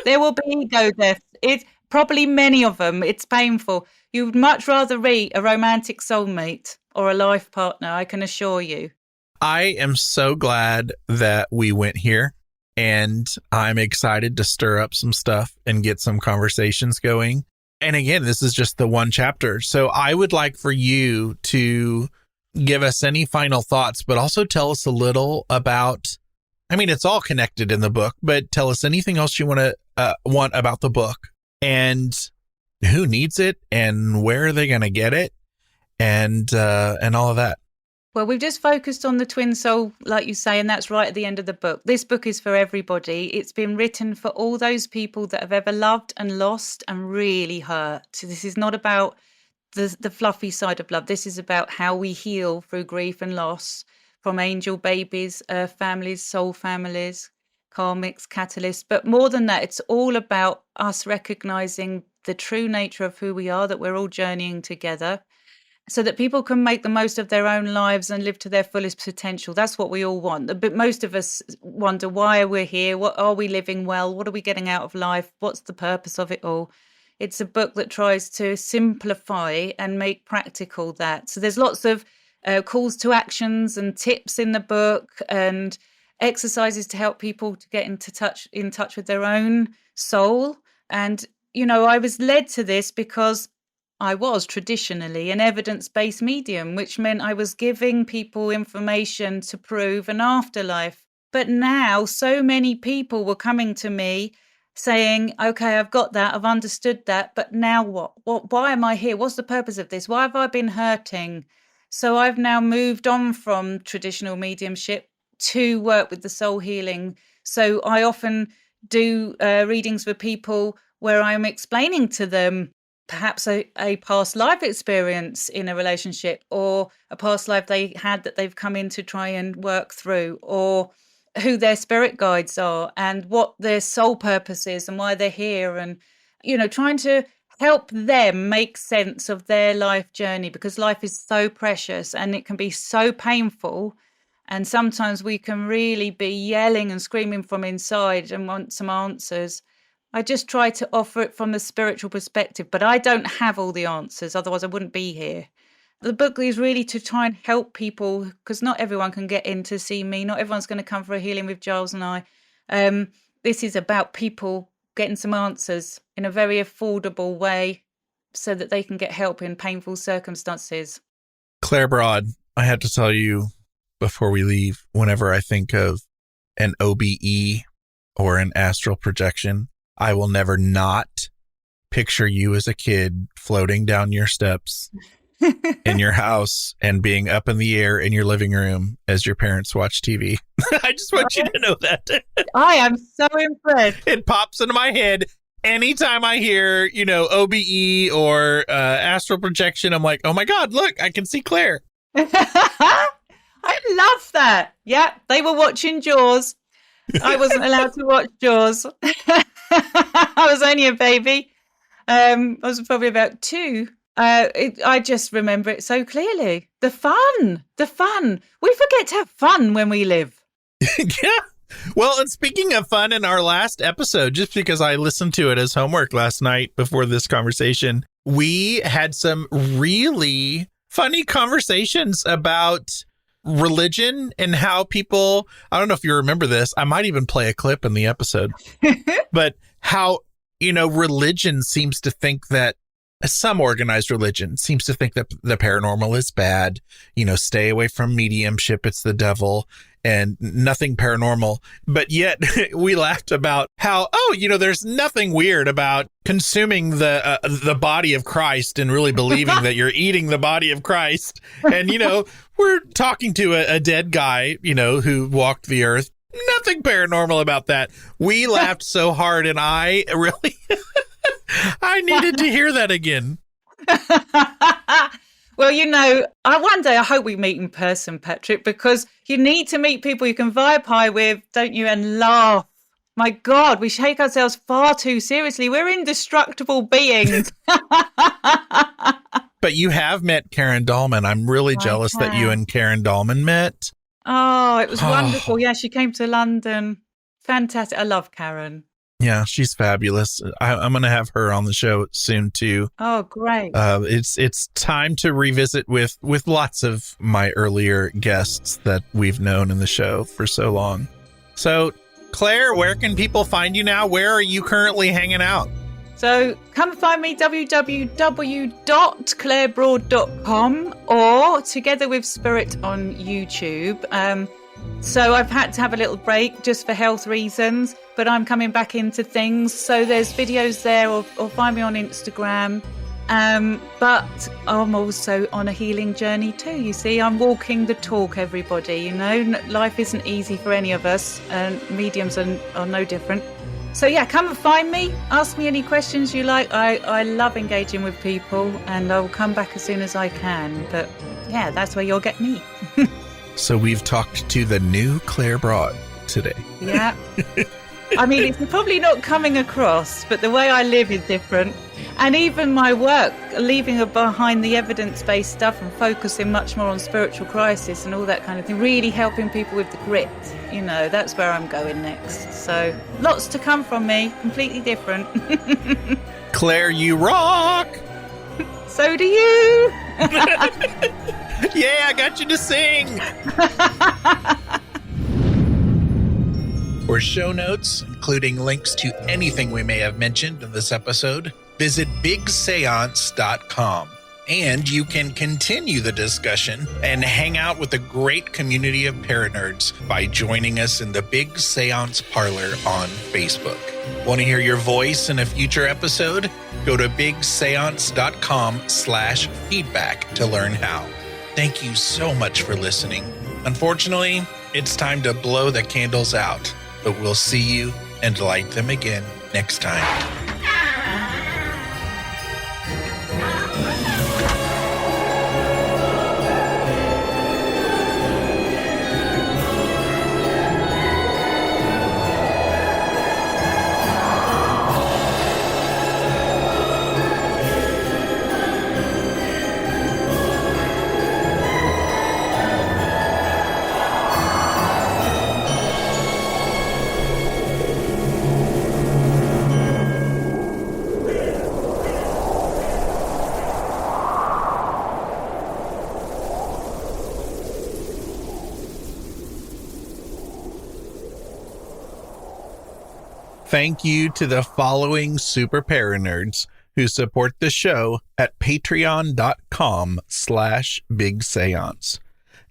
There will be ego deaths. It's probably many of them. It's painful. You would much rather meet a romantic soulmate or a life partner, I can assure you. I am so glad that we went here, and I'm excited to stir up some stuff and get some conversations going. And again, this is just the one chapter. So I would like for you to give us any final thoughts, but also tell us a little about, it's all connected in the book, but tell us anything else you want about the book and who needs it and where are they going to get it and all of that. Well, we've just focused on the twin soul, like you say, and that's right at the end of the book. This book is for everybody. It's been written for all those people that have ever loved and lost and really hurt. So this is not about the fluffy side of love. This is about how we heal through grief and loss, from angel babies, earth families, soul families, karmics, catalysts. But more than that, it's all about us recognizing the true nature of who we are, that we're all journeying together, so that people can make the most of their own lives and live to their fullest potential. That's what we all want. But most of us wonder, why are we here? What are we living well? What are we getting out of life? What's the purpose of it all? It's a book that tries to simplify and make practical that. So there's lots of calls to actions and tips in the book and exercises to help people to get in touch with their own soul. And, I was led to this because I was traditionally an evidence-based medium, which meant I was giving people information to prove an afterlife. But now so many people were coming to me saying, okay, I've got that, I've understood that, but now what? Why am I here? What's the purpose of this? Why have I been hurting? So I've now moved on from traditional mediumship to work with the soul healing. So I often do readings with people where I'm explaining to them perhaps a past life experience in a relationship, or a past life they had that they've come in to try and work through, or who their spirit guides are and what their soul purpose is and why they're here, and, you know, trying to help them make sense of their life journey, because life is so precious and it can be so painful. And sometimes we can really be yelling and screaming from inside and want some answers. I just try to offer it from a spiritual perspective, but I don't have all the answers. Otherwise, I wouldn't be here. The book is really to try and help people, because not everyone can get in to see me. Not everyone's going to come for a healing with Gyles and I. This is about people getting some answers in a very affordable way so that they can get help in painful circumstances. Claire Broad, I had to tell you before we leave, whenever I think of an OBE or an astral projection, I will never not picture you as a kid floating down your steps in your house and being up in the air in your living room as your parents watch TV. I just want you to know that. I am so impressed. It pops into my head anytime I hear, you know, OBE or astral projection. I'm like, oh my God, look, I can see Claire. I love that. Yeah, they were watching Jaws. I wasn't allowed to watch Jaws. I was only a baby. I was probably about 2. I just remember it so clearly. The fun. We forget to have fun when we live. Yeah. Well, and speaking of fun, in our last episode, just because I listened to it as homework last night before this conversation, we had some really funny conversations about religion and how people, I don't know if you remember this, I might even play a clip in the episode, but how, you know, religion seems to think that, some organized religion seems to think that the paranormal is bad, you know, stay away from mediumship, it's the devil and nothing paranormal. But yet we laughed about how, oh, you know, there's nothing weird about consuming the body of Christ and really believing that you're eating the body of Christ. And, you know, we're talking to a dead guy, you know, who walked the earth. Nothing paranormal about that. We laughed so hard, and I really, I needed to hear that again. Well, you know, one day I hope we meet in person, Patrick, because you need to meet people you can vibe high with, don't you, and laugh. My God, we take ourselves far too seriously. We're indestructible beings. But you have met Karen Dahlman. I'm really jealous that you and Karen Dahlman met. Oh, it was wonderful. Yeah, she came to London. Fantastic. I love Karen. Yeah, she's fabulous. I'm going to have her on the show soon too. Oh, great. It's time to revisit with lots of my earlier guests that we've known in the show for so long. So, Claire, where can people find you now? Where are you currently hanging out? So come find me, www.clairebroad.com, or Together with Spirit on YouTube. So I've had to have a little break just for health reasons, but I'm coming back into things. So there's videos there, or find me on Instagram. But I'm also on a healing journey too. You see, I'm walking the talk, everybody. You know, life isn't easy for any of us, and mediums are no different. So yeah, come and find me. Ask me any questions you like. I love engaging with people, and I will come back as soon as I can. But yeah, that's where you'll get me. So we've talked to the new Claire Broad today. Yeah. I mean, it's probably not coming across, but the way I live is different. And even my work, leaving behind the evidence-based stuff and focusing much more on spiritual crisis and all that kind of thing, really helping people with the grit. You know, that's where I'm going next. So lots to come from me, completely different. Claire, you rock! So do you! Yeah, I got you to sing! For show notes, including links to anything we may have mentioned in this episode, visit bigseance.com. And you can continue the discussion and hang out with a great community of paranerds by joining us in the Big Seance Parlor on Facebook. Want to hear your voice in a future episode? Go to bigseance.com/feedback to learn how. Thank you so much for listening. Unfortunately, it's time to blow the candles out, but we'll see you and light them again next time. Thank you to the following super paranerds who support the show at patreon.com/big seance.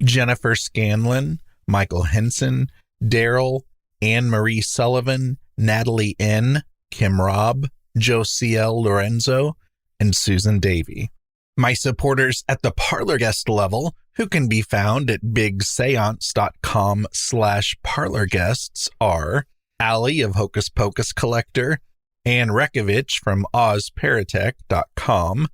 Jennifer Scanlon, Michael Henson, Daryl, Anne-Marie Sullivan, Natalie N., Kim Robb, Josiel Lorenzo, and Susan Davey. My supporters at the parlor guest level, who can be found at bigseance.com/parlorguests, are Allie of Hocus Pocus Collector, Anne Rekovich from OzParatech.com,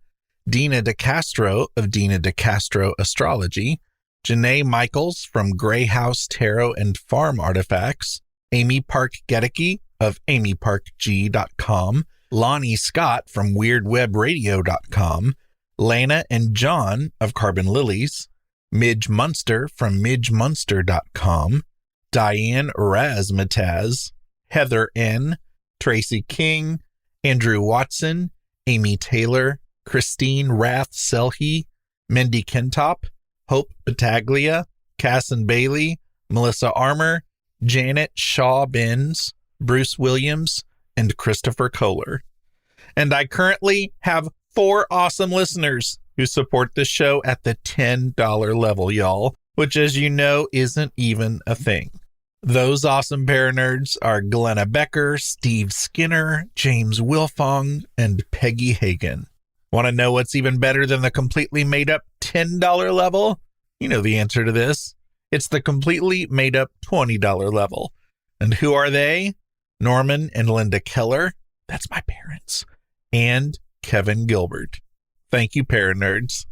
Dina DeCastro of Dina DeCastro Astrology, Janae Michaels from Grey House Tarot and Farm Artifacts, Amy Park Gedicke of amyparkg.com, Lonnie Scott from weirdwebradio.com, Lana and John of Carbon Lilies, Midge Munster from midgemunster.com, Diane Razmataz, Heather N., Tracy King, Andrew Watson, Amy Taylor, Christine Rath Selhe, Mindy Kentop, Hope Battaglia, Casson Bailey, Melissa Armour, Janet Shaw Benz, Bruce Williams, and Christopher Kohler. And I currently have 4 awesome listeners who support the show at the $10 level, y'all, which, as you know, isn't even a thing. Those awesome paranerds are Glenna Becker, Steve Skinner, James Wilfong, and Peggy Hagen. Want to know what's even better than the completely made-up $10 level? You know the answer to this. It's the completely made-up $20 level. And who are they? Norman and Linda Keller, that's my parents, and Kevin Gilbert. Thank you, paranerds.